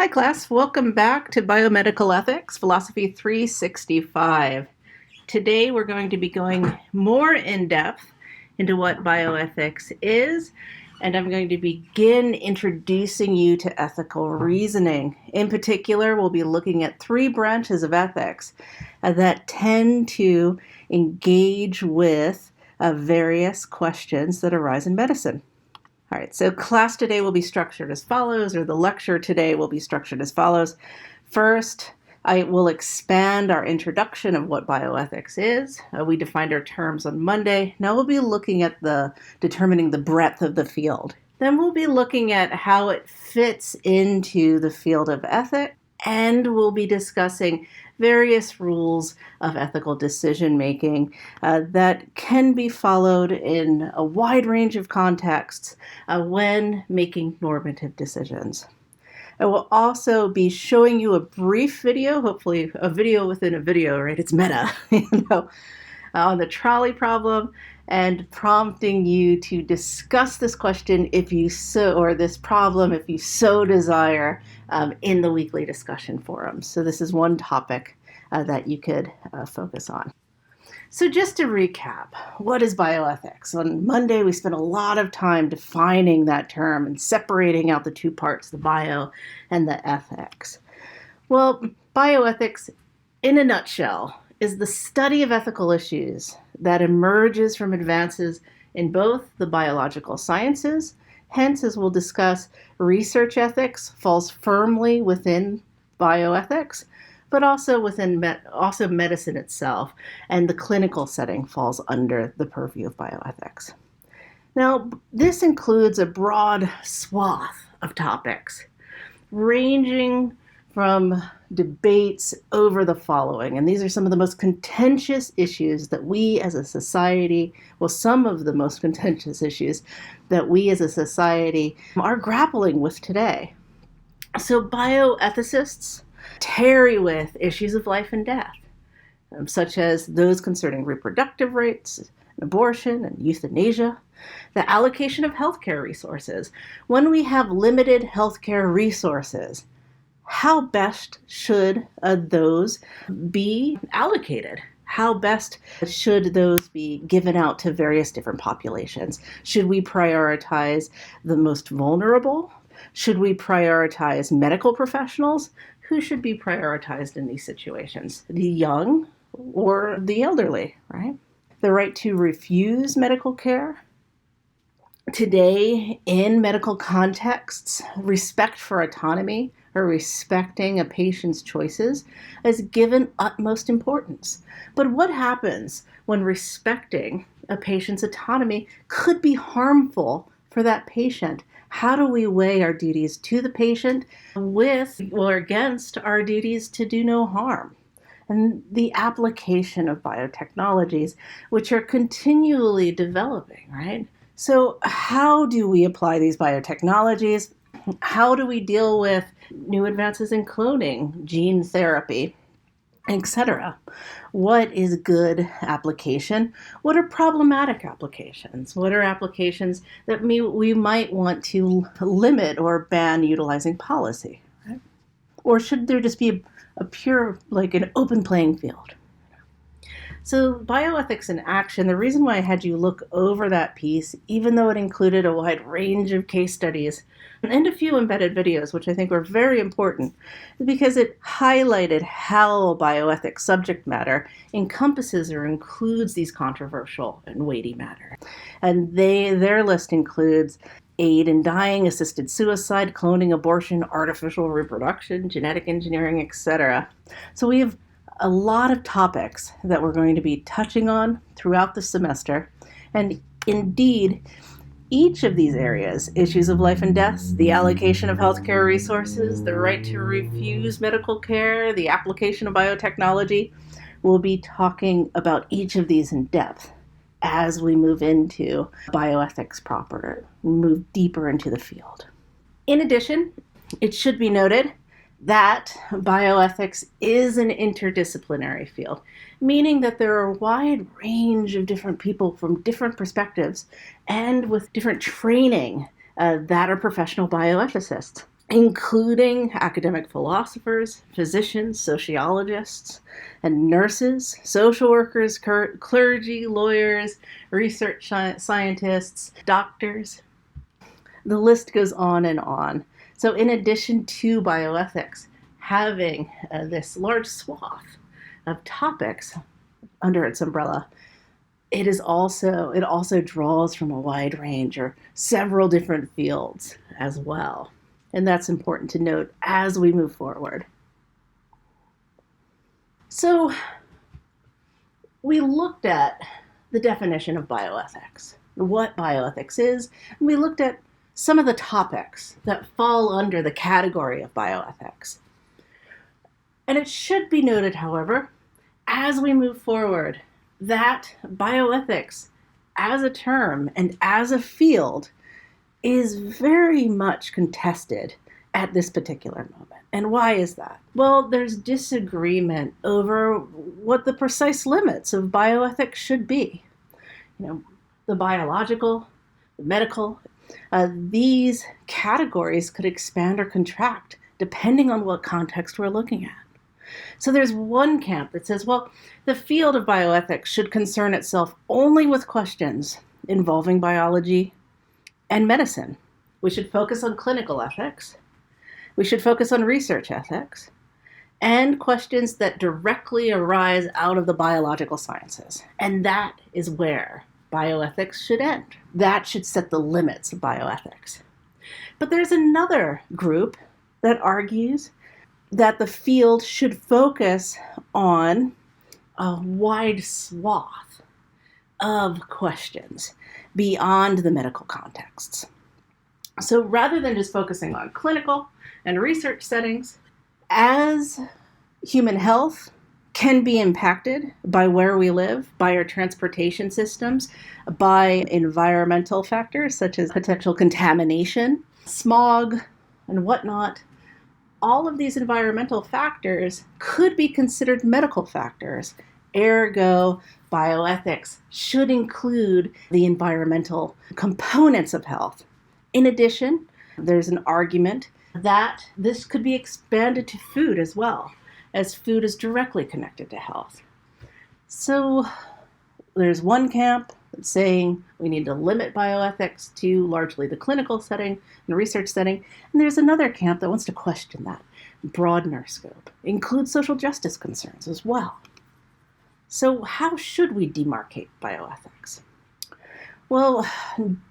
Hi class, welcome back to Biomedical Ethics, Philosophy 365. Today we're going to be going more in depth into what bioethics is, and I'm going to begin introducing you to ethical reasoning. In particular, we'll be looking at three branches of ethics that tend to engage with various questions that arise in medicine. All right, so class today will be structured as follows, or the lecture today will be structured as follows. First, I will expand our introduction of what bioethics is. We defined our terms on Monday. Now we'll be looking at determining the breadth of the field. Then we'll be looking at how it fits into the field of ethics, and we'll be discussing various rules of ethical decision-making that can be followed in a wide range of contexts when making normative decisions. I will also be showing you a brief video, hopefully a video within a video, right? It's meta, on the trolley problem, and prompting you to discuss this question or this problem if you so desire in the weekly discussion forum. So this is one topic that you could focus on. So just to recap, what is bioethics? On Monday, we spent a lot of time defining that term and separating out the two parts, the bio and the ethics. Well, bioethics, in a nutshell, is the study of ethical issues that emerges from advances in both the biological sciences. Hence, as we'll discuss, research ethics falls firmly within bioethics, but also within medicine itself, and the clinical setting falls under the purview of bioethics. Now, this includes a broad swath of topics, ranging from debates over the following, and these are some of the most contentious issues that we as a society, some of the most contentious issues that we as a society are grappling with today. So bioethicists tarry with issues of life and death, such as those concerning reproductive rights, abortion, and euthanasia, the allocation of healthcare resources. When we have limited healthcare resources, how best should those be allocated? How best should those be given out to various different populations? Should we prioritize the most vulnerable? Should we prioritize medical professionals? Who should be prioritized in these situations? The young or the elderly, right? The right to refuse medical care. Today, in medical contexts, respect for autonomy or respecting a patient's choices is given utmost importance. But what happens when respecting a patient's autonomy could be harmful for that patient? How do we weigh our duties to the patient with or against our duties to do no harm? And the application of biotechnologies, which are continually developing, right? So how do we apply these biotechnologies? How do we deal with new advances in cloning, gene therapy, etc.? What is good application? What are problematic applications? What are applications that we might want to limit or ban utilizing policy? Right? Or should there just be a pure, an open playing field? So bioethics in action, the reason why I had you look over that piece, even though it included a wide range of case studies and a few embedded videos, which I think were very important, is because it highlighted how bioethics subject matter encompasses or includes these controversial and weighty matters. And their list includes aid in dying, assisted suicide, cloning, abortion, artificial reproduction, genetic engineering, etc. So we have a lot of topics that we're going to be touching on throughout the semester. And indeed, each of these areas, issues of life and death, the allocation of healthcare resources, the right to refuse medical care, the application of biotechnology, we'll be talking about each of these in depth as we move into bioethics proper, move deeper into the field. In addition, it should be noted that bioethics is an interdisciplinary field, meaning that there are a wide range of different people from different perspectives and with different training that are professional bioethicists. including academic philosophers, physicians, sociologists, and nurses, social workers, clergy, lawyers, research scientists, doctors. The list goes on and on. So in addition to bioethics having this large swath of topics under its umbrella, it also draws from a wide range or several different fields as well. And that's important to note as we move forward. So we looked at the definition of bioethics, what bioethics is, and we looked at some of the topics that fall under the category of bioethics. And it should be noted, however, as we move forward, that bioethics as a term and as a field is very much contested at this particular moment. And why is that? Well, there's disagreement over what the precise limits of bioethics should be. The biological, the medical, these categories could expand or contract depending on what context we're looking at. So there's one camp that says, well, the field of bioethics should concern itself only with questions involving biology and medicine. We should focus on clinical ethics. We should focus on research ethics and questions that directly arise out of the biological sciences. And that is where bioethics should end. That should set the limits of bioethics. But there's another group that argues that the field should focus on a wide swath of questions beyond the medical contexts. So rather than just focusing on clinical and research settings, as human health can be impacted by where we live, by our transportation systems, by environmental factors such as potential contamination, smog, and whatnot, all of these environmental factors could be considered medical factors. Ergo, bioethics should include the environmental components of health. In addition, there's an argument that this could be expanded to food as well, as food is directly connected to health. So there's one camp that's saying we need to limit bioethics to largely the clinical setting and research setting, and there's another camp that wants to question that, broaden our scope, include social justice concerns as well. So how should we demarcate bioethics? Well,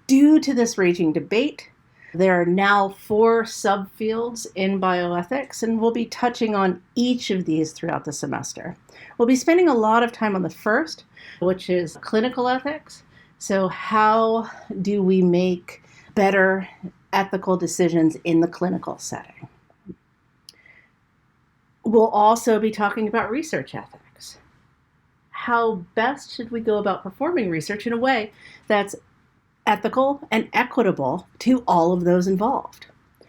due to this raging debate, there are now 4 subfields in bioethics, and we'll be touching on each of these throughout the semester. We'll be spending a lot of time on the first, which is clinical ethics. So how do we make better ethical decisions in the clinical setting? We'll also be talking about research ethics. How best should we go about performing research in a way that's ethical and equitable to all of those involved?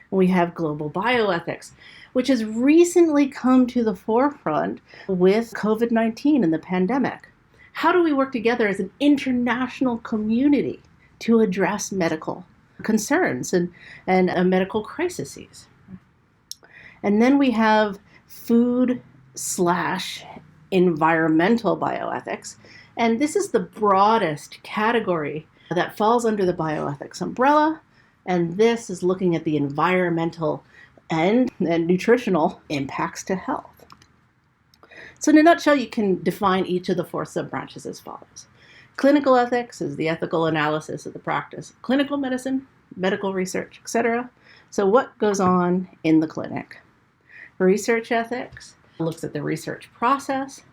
We have global bioethics, which has recently come to the forefront with COVID-19 and the pandemic. How do we work together as an international community to address medical concerns and medical crises? And then we have food/environmental bioethics. And this is the broadest category that falls under the bioethics umbrella. And this is looking at the environmental and nutritional impacts to health. So in a nutshell, you can define each of the 4 sub-branches as follows. Clinical ethics is the ethical analysis of the practice of clinical medicine, medical research, etc. So what goes on in the clinic? Research ethics looks at the research process,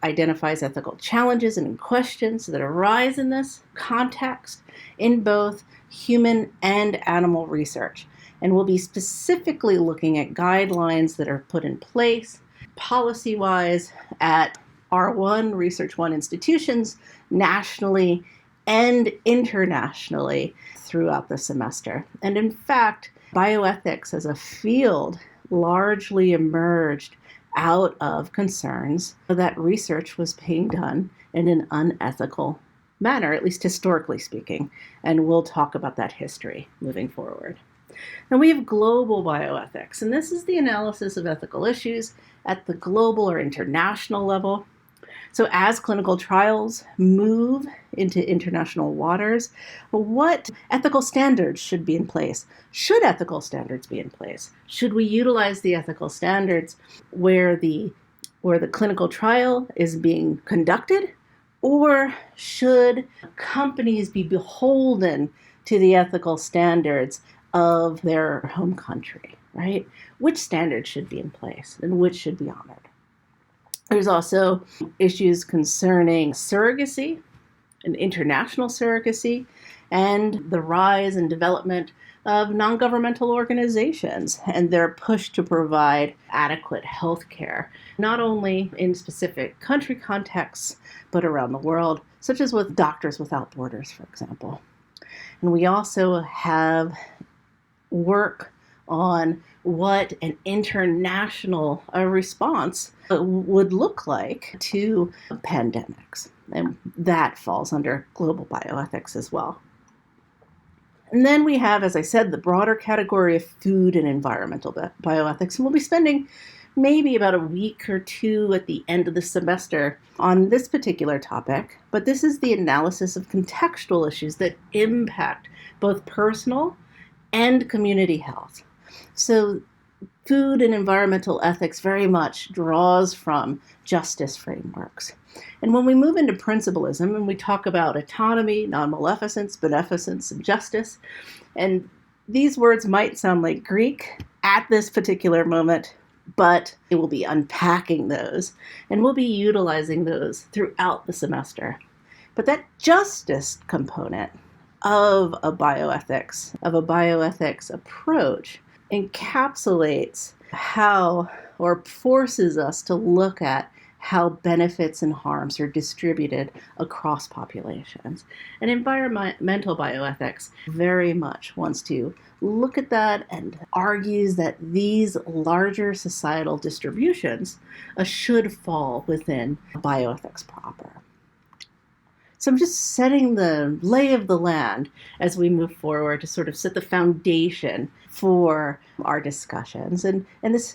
identifies ethical challenges and questions that arise in this context in both human and animal research. And we'll be specifically looking at guidelines that are put in place policy-wise at R1, Research 1 institutions, nationally and internationally throughout the semester. And in fact, bioethics as a field largely emerged out of concerns that research was being done in an unethical manner, at least historically speaking. And we'll talk about that history moving forward. Then we have global bioethics, and this is the analysis of ethical issues at the global or international level. So as clinical trials move into international waters, what ethical standards should be in place? Should ethical standards be in place? Should we utilize the ethical standards where the clinical trial is being conducted? Or should companies be beholden to the ethical standards of their home country, right? Which standards should be in place and which should be honored? There's also issues concerning surrogacy and international surrogacy and the rise and development of non-governmental organizations and their push to provide adequate health care, not only in specific country contexts, but around the world, such as with Doctors Without Borders, for example. And we also have work on what an international response would look like to pandemics. And that falls under global bioethics as well. And then we have, as I said, the broader category of food and environmental bioethics. And we'll be spending maybe about a week or two at the end of the semester on this particular topic. But this is the analysis of contextual issues that impact both personal and community health. So food and environmental ethics very much draws from justice frameworks. And when we move into principlism and we talk about autonomy, non-maleficence, beneficence, and justice, and these words might sound like Greek at this particular moment, but it will be unpacking those, and we'll be utilizing those throughout the semester. But that justice component of a bioethics approach encapsulates how, or forces us to look at how benefits and harms are distributed across populations. And environmental bioethics very much wants to look at that and argues that these larger societal distributions should fall within bioethics proper. So I'm just setting the lay of the land as we move forward to sort of set the foundation for our discussions. And this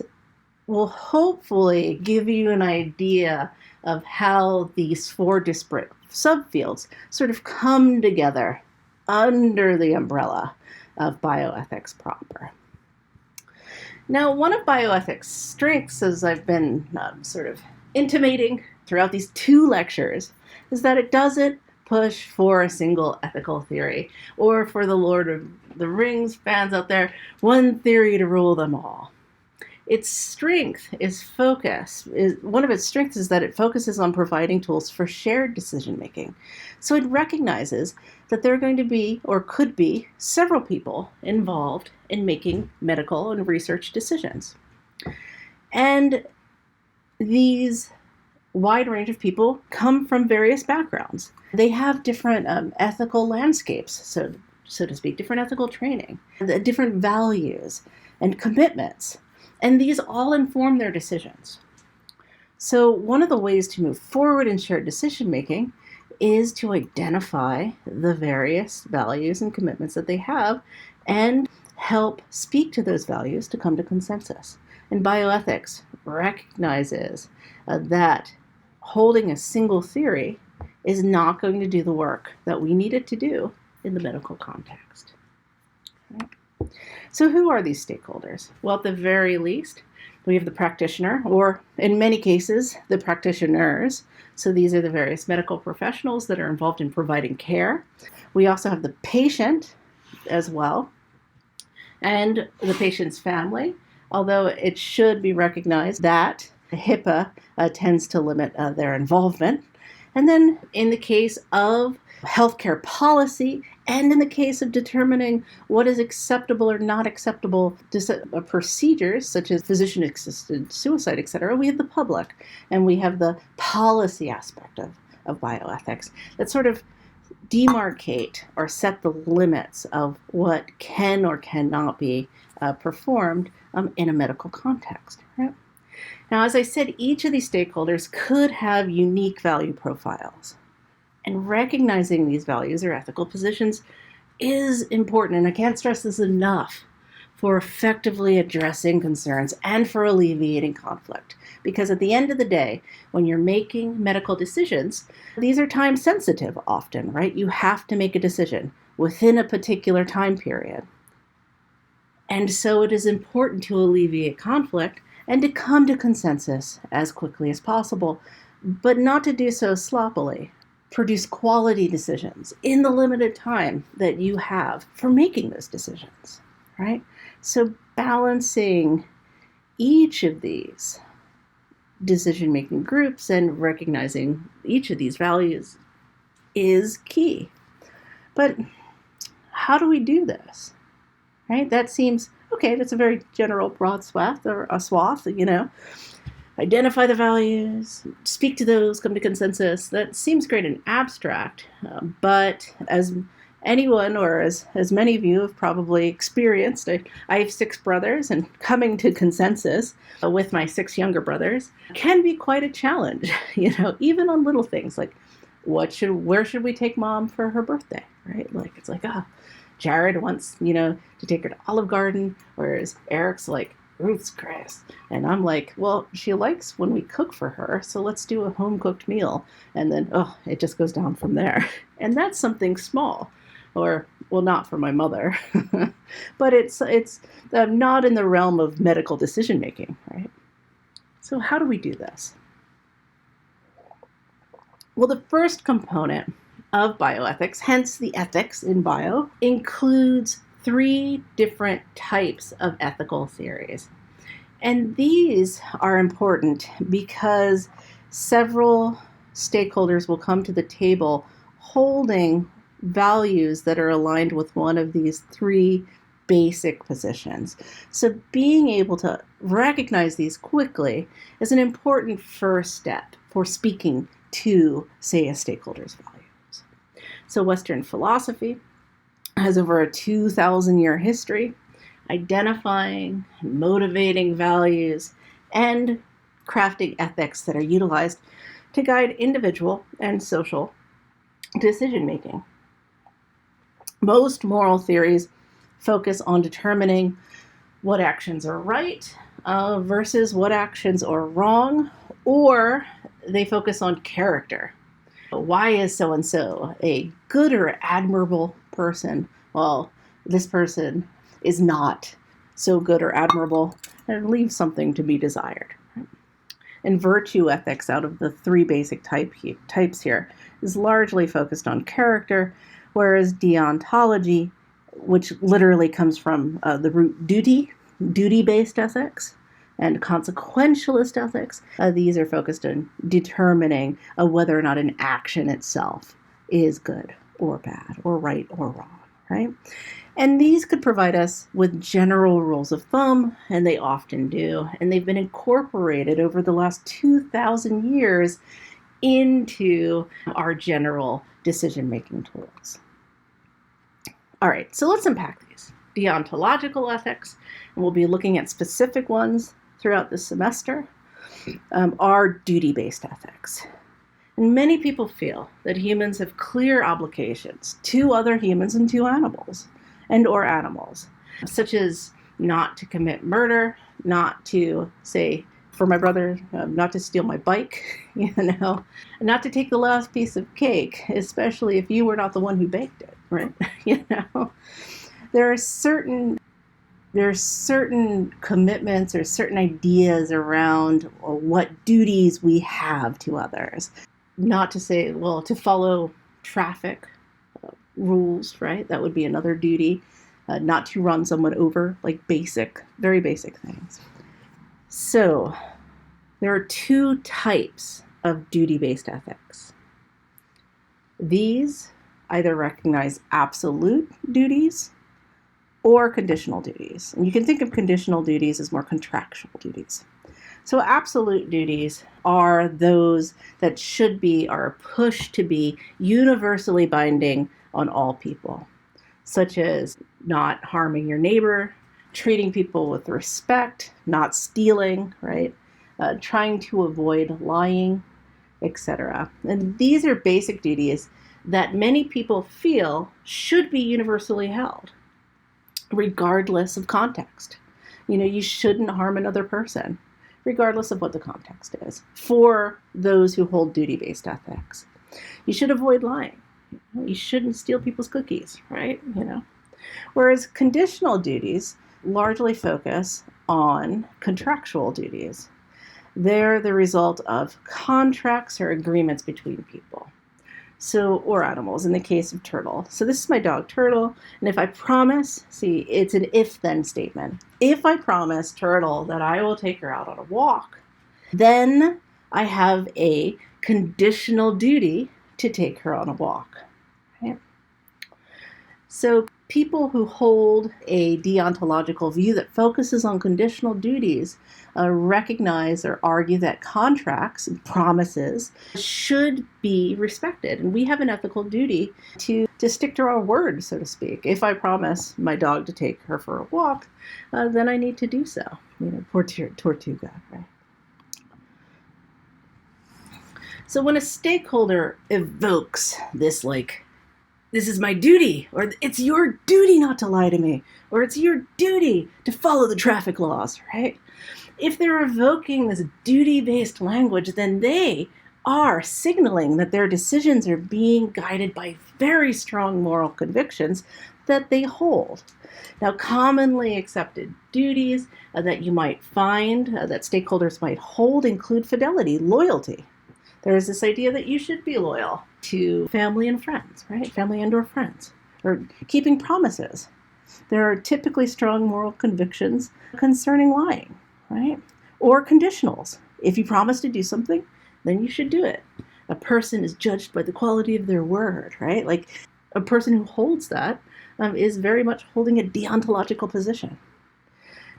will hopefully give you an idea of how these four disparate subfields sort of come together under the umbrella of bioethics proper. Now, one of bioethics' strengths, as I've been sort of intimating throughout these two lectures, is that it doesn't push for a single ethical theory, or for the Lord of the Rings fans out there, one theory to rule them all. Its strength is focus. One of its strengths is that it focuses on providing tools for shared decision making. So it recognizes that there are going to be, or could be, several people involved in making medical and research decisions. And these wide range of people come from various backgrounds. They have different ethical landscapes, so to speak, different ethical training, different values and commitments. And these all inform their decisions. So one of the ways to move forward in shared decision making is to identify the various values and commitments that they have and help speak to those values to come to consensus. And bioethics recognizes that holding a single theory is not going to do the work that we need it to do in the medical context. So who are these stakeholders? Well, at the very least, we have the practitioner, or in many cases, the practitioners. So these are the various medical professionals that are involved in providing care. We also have the patient as well, and the patient's family, although it should be recognized that HIPAA tends to limit their involvement. And then in the case of healthcare policy, and in the case of determining what is acceptable or not acceptable procedures, such as physician-assisted suicide, etc., we have the public, and we have the policy aspect of bioethics that sort of demarcate or set the limits of what can or cannot be performed in a medical context. Right? Now, as I said, each of these stakeholders could have unique value profiles. And recognizing these values or ethical positions is important, and I can't stress this enough, for effectively addressing concerns and for alleviating conflict. Because at the end of the day, when you're making medical decisions, these are time sensitive often, right? You have to make a decision within a particular time period. And so it is important to alleviate conflict and to come to consensus as quickly as possible, but not to do so sloppily. Produce quality decisions in the limited time that you have for making those decisions, right? So balancing each of these decision-making groups and recognizing each of these values is key. But how do we do this? Right? That seems, okay, that's a very general broad swath, or a swath, Identify the values, speak to those, come to consensus. That seems great in abstract, but as anyone, or as many of you have probably experienced, I have 6 brothers, and coming to consensus with my 6 younger brothers can be quite a challenge, even on little things like where should we take mom for her birthday, right? It's like, Jared wants, to take her to Olive Garden, whereas Eric's like, Ruth's Chris. And I'm like, well, she likes when we cook for her, so let's do a home-cooked meal. And then, it just goes down from there. And that's something small. Or, well, not for my mother. But it's not in the realm of medical decision-making, right? So how do we do this? Well, the first component of bioethics, hence the ethics in bio, includes 3 different types of ethical theories. And these are important because several stakeholders will come to the table holding values that are aligned with one of these 3 basic positions. So being able to recognize these quickly is an important first step for speaking to, say, a stakeholder's values. So Western philosophy has over a 2,000-year history, identifying and motivating values and crafting ethics that are utilized to guide individual and social decision-making. Most moral theories focus on determining what actions are right versus what actions are wrong, or they focus on character. Why is so-and-so a good or admirable person? Well, this person is not so good or admirable, and leaves something to be desired. And virtue ethics, out of the 3 basic types here, is largely focused on character, whereas deontology, which literally comes from the root duty-based ethics, and consequentialist ethics, these are focused on determining whether or not an action itself is good or bad, or right or wrong, right? And these could provide us with general rules of thumb, and they often do, and they've been incorporated over the last 2,000 years into our general decision-making tools. All right, so let's unpack these. Deontological ethics, and we'll be looking at specific ones throughout the semester, are duty-based ethics. And many people feel that humans have clear obligations to other humans and to animals, such as not to commit murder, not to, say, for my brother, not to steal my bike, not to take the last piece of cake, especially if you were not the one who baked it, right? There are certain commitments or certain ideas around what duties we have to others. Not to say, well, to follow traffic rules, right? That would be another duty. Not to run someone over, like very basic things. So there are 2 types of duty-based ethics. These either recognize absolute duties or conditional duties. And you can think of conditional duties as more contractual duties. So absolute duties are those that are pushed to be universally binding on all people, such as not harming your neighbor, treating people with respect, not stealing, right? Trying to avoid lying, etc. And these are basic duties that many people feel should be universally held. regardless of context. You shouldn't harm another person, regardless of what the context is, for those who hold duty-based ethics. You should avoid lying. You shouldn't steal people's cookies, right? Whereas conditional duties largely focus on contractual duties. They're the result of contracts or agreements between people. Or animals, in the case of Turtle. So this is my dog, Turtle, and if I promise, it's an if-then statement. If I promise Turtle that I will take her out on a walk, then I have a conditional duty to take her on a walk. Right? So people who hold a deontological view that focuses on conditional duties recognize or argue that contracts and promises should be respected. And we have an ethical duty to stick to our word, so to speak. If I promise my dog to take her for a walk, then I need to do so. Poor Tortuga, right? So when a stakeholder evokes this is my duty, or it's your duty not to lie to me, or it's your duty to follow the traffic laws, right? If they're evoking this duty-based language, then they are signaling that their decisions are being guided by very strong moral convictions that they hold. Now, commonly accepted duties that you might find, that stakeholders might hold, include fidelity, loyalty. There is this idea that you should be loyal to family and friends, right? Family and or friends, or keeping promises. There are typically strong moral convictions concerning lying, right? Or conditionals. If you promise to do something, then you should do it. A person is judged by the quality of their word, right? Like a person who holds that is very much holding a deontological position.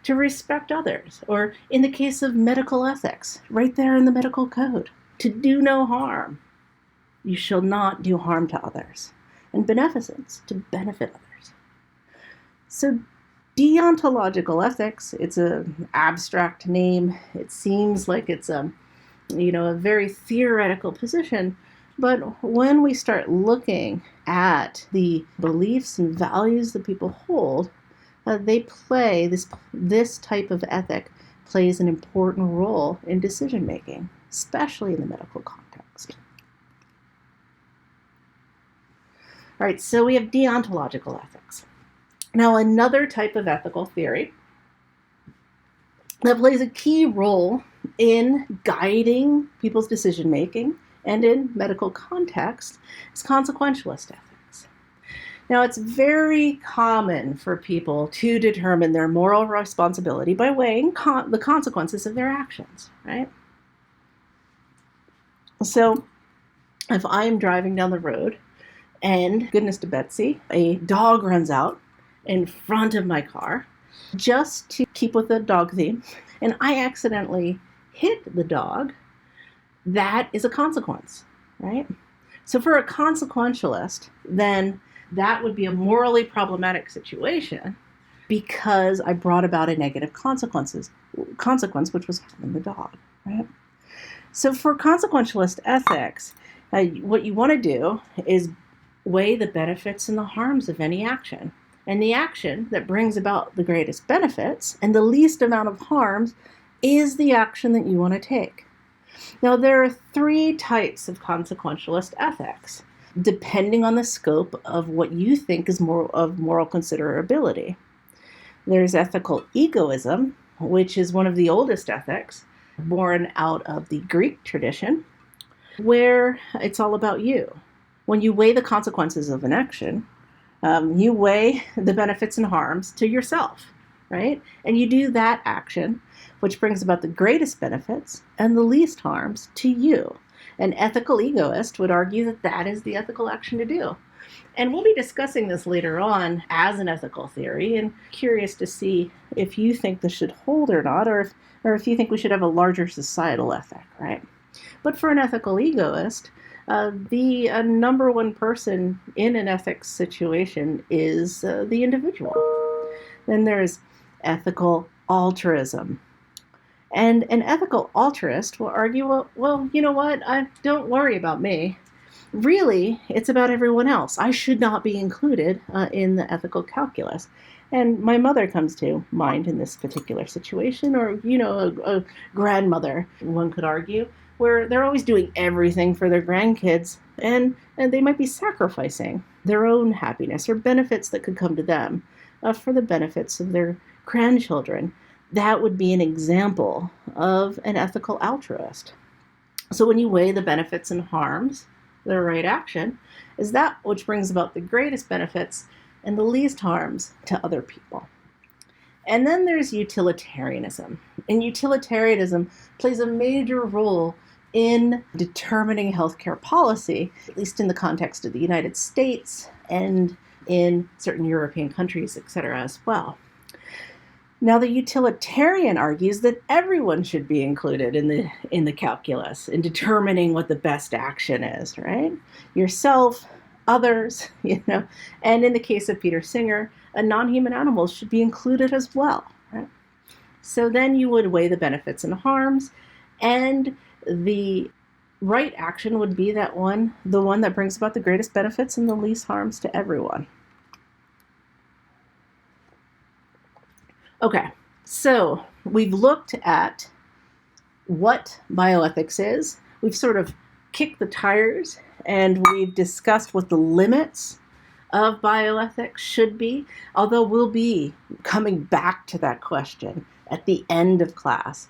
To respect others, or in the case of medical ethics, right there in the medical code, to do no harm. You shall not do harm to others. And beneficence, to benefit others. So deontological ethics, it's an abstract name. It seems like it's a very theoretical position. But when we start looking at the beliefs and values that people hold, they play, this type of ethic plays an important role in decision making, especially in the medical context. All right, so we have deontological ethics. Now, another type of ethical theory that plays a key role in guiding people's decision making and in medical context is consequentialist ethics. Now, it's very common for people to determine their moral responsibility by weighing the consequences of their actions, right? So if I'm driving down the road and, goodness to Betsy, a dog runs out in front of my car, just to keep with the dog theme, and I accidentally hit the dog, that is a consequence, right? So for a consequentialist, then that would be a morally problematic situation because I brought about a negative consequence, which was harming the dog, right? So for consequentialist ethics, what you want to do is weigh the benefits and the harms of any action. And the action that brings about the greatest benefits and the least amount of harms is the action that you want to take. Now, there are three types of consequentialist ethics, depending on the scope of what you think is of moral considerability. There's ethical egoism, which is one of the oldest ethics, born out of the Greek tradition, where it's all about you. When you weigh the consequences of an action, you weigh the benefits and harms to yourself, right? And you do that action, which brings about the greatest benefits and the least harms to you. An ethical egoist would argue that that is the ethical action to do. And we'll be discussing this later on as an ethical theory, and curious to see if you think this should hold or not, or if you think we should have a larger societal ethic, right? But for an ethical egoist, the number one person in an ethics situation is the individual. Then there's ethical altruism. And an ethical altruist will argue, well, you know what? Don't worry about me. Really, it's about everyone else. I should not be included in the ethical calculus. And my mother comes to mind in this particular situation, or, a grandmother, one could argue, where they're always doing everything for their grandkids, and they might be sacrificing their own happiness or benefits that could come to them for the benefits of their grandchildren. That would be an example of an ethical altruist. So when you weigh the benefits and harms, the right action is that which brings about the greatest benefits and the least harms to other people. And then there's utilitarianism. And utilitarianism plays a major role in determining healthcare policy, at least in the context of the United States and in certain European countries, etc., as well. Now, the utilitarian argues that everyone should be included in the calculus in determining what the best action is, right? Yourself, others, and in the case of Peter Singer, non-human animals should be included as well, right? So then you would weigh the benefits and harms, and the right action would be the one that brings about the greatest benefits and the least harms to everyone. Okay, so we've looked at what bioethics is. We've sort of kicked the tires, and we've discussed what the limits of bioethics should be, although we'll be coming back to that question at the end of class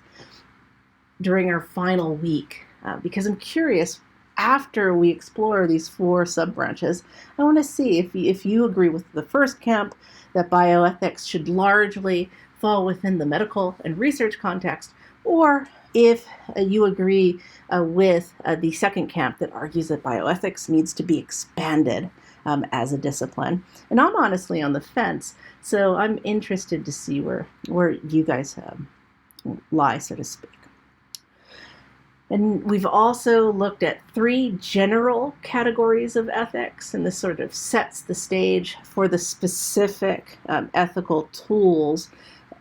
during our final week, because I'm curious, after we explore these 4 sub-branches, I want to see if you agree with the first camp, that bioethics should largely fall within the medical and research context, or if you agree with the second camp that argues that bioethics needs to be expanded as a discipline. And I'm honestly on the fence, so I'm interested to see where you guys lie, so to speak. And we've also looked at 3 general categories of ethics, and this sort of sets the stage for the specific ethical tools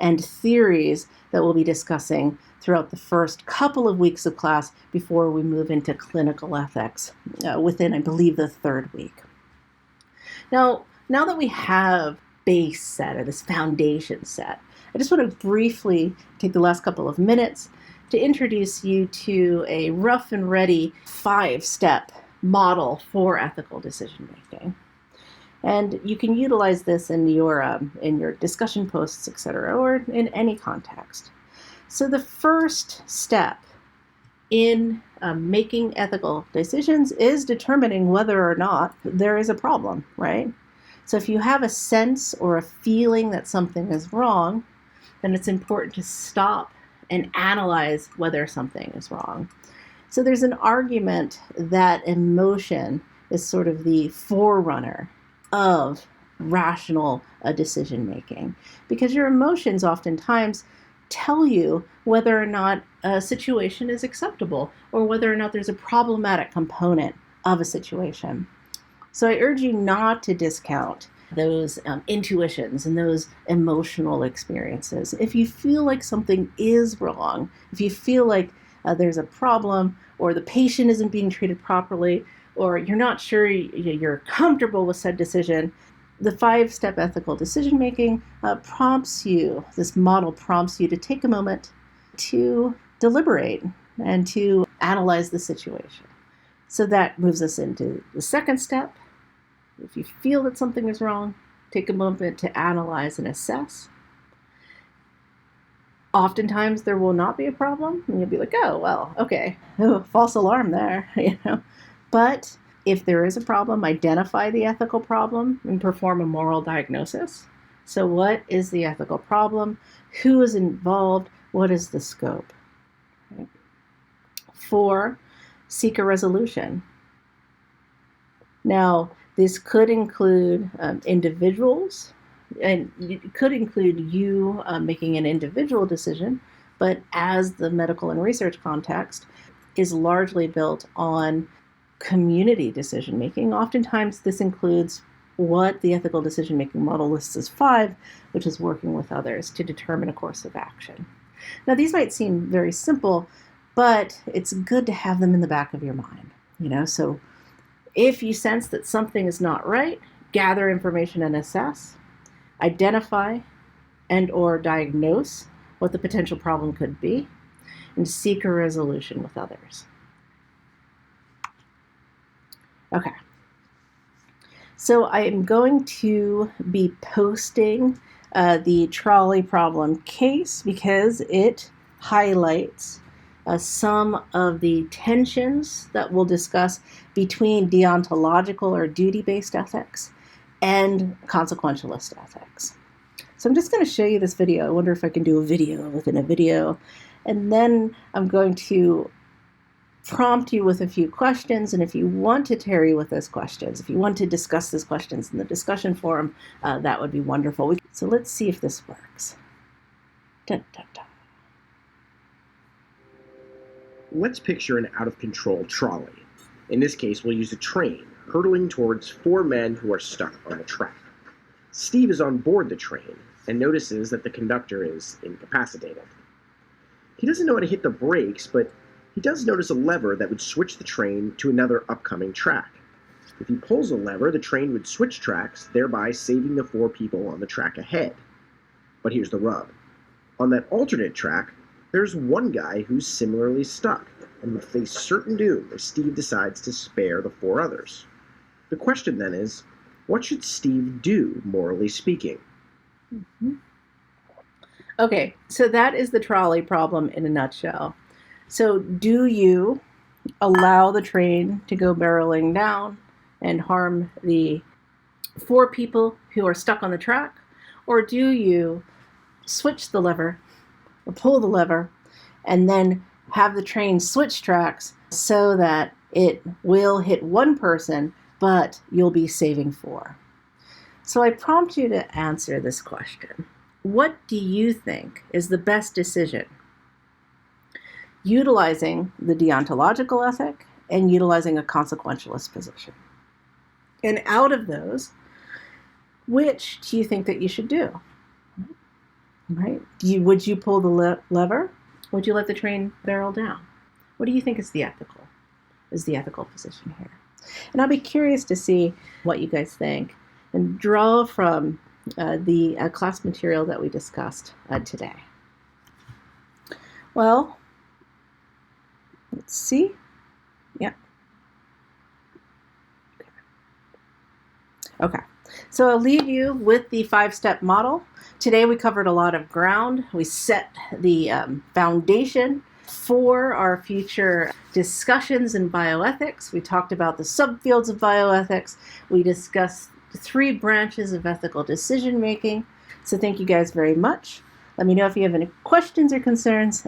and theories that we'll be discussing throughout the first couple of weeks of class before we move into clinical ethics within, I believe, the 3rd week. Now that we have base set, or this foundation set, I just want to briefly take the last couple of minutes to introduce you to a rough and ready 5-step model for ethical decision making. And you can utilize this in your discussion posts, etc., or in any context. So the first step in making ethical decisions is determining whether or not there is a problem, right? So if you have a sense or a feeling that something is wrong, then it's important to stop and analyze whether something is wrong. So there's an argument that emotion is sort of the forerunner of rational decision making, because your emotions oftentimes tell you whether or not a situation is acceptable or whether or not there's a problematic component of a situation. So I urge you not to discount those intuitions and those emotional experiences. If you feel like something is wrong, if you feel like there's a problem, or the patient isn't being treated properly, or you're not sure you're comfortable with said decision, the 5-step ethical decision making this model prompts you to take a moment to deliberate and to analyze the situation. So that moves us into the second step. If you feel that something is wrong, take a moment to analyze and assess. Oftentimes there will not be a problem, and you'll be like, oh, well, okay, false alarm there, But if there is a problem, identify the ethical problem and perform a moral diagnosis. So what is the ethical problem? Who is involved? What is the scope? 4, seek a resolution. Now, this could include individuals, and it could include you making an individual decision, but as the medical and research context is largely built on community decision making, oftentimes this includes what the ethical decision making model lists as 5, which is working with others to determine a course of action. Now, these might seem very simple, but it's good to have them in the back of your mind, so if you sense that something is not right, gather information and assess. identify and or diagnose what the potential problem could be, and seek a resolution with others. Okay. So I am going to be posting the trolley problem case because it highlights some of the tensions that we'll discuss between deontological or duty-based ethics and consequentialist ethics. So I'm just going to show you this video. I wonder if I can do a video within a video. And then I'm going to prompt you with a few questions. And if you want to tarry with those questions, if you want to discuss those questions in the discussion forum, that would be wonderful. So let's see if this works. Dun, dun, dun. Let's picture an out-of-control trolley. In this case, we'll use a train hurtling towards 4 men who are stuck on the track. Steve is on board the train and notices that the conductor is incapacitated. He doesn't know how to hit the brakes, but he does notice a lever that would switch the train to another upcoming track. If he pulls a lever, the train would switch tracks, thereby saving the 4 people on the track ahead. But here's the rub. On that alternate track, there's one guy who's similarly stuck and would face certain doom if Steve decides to spare the 4 others. The question then is, what should Steve do, morally speaking? Okay, so that is the trolley problem in a nutshell. So do you allow the train to go barreling down and harm the 4 people who are stuck on the track? Or do you switch the lever or pull the lever and then have the train switch tracks so that it will hit 1 person, but you'll be saving 4? So I prompt you to answer this question. What do you think is the best decision? Utilizing the deontological ethic and utilizing a consequentialist position. And out of those, which do you think that you should do? Right? Would you pull the lever? Would you let the train barrel down? What do you think is the ethical position here? And I'll be curious to see what you guys think and draw from the class material that we discussed today. Well, let's see. Yeah. Okay. So I'll leave you with the 5-step model. Today we covered a lot of ground. We set the foundation for our future discussions in bioethics. We talked about the subfields of bioethics. We discussed the 3 branches of ethical decision making. So thank you guys very much. Let me know if you have any questions or concerns,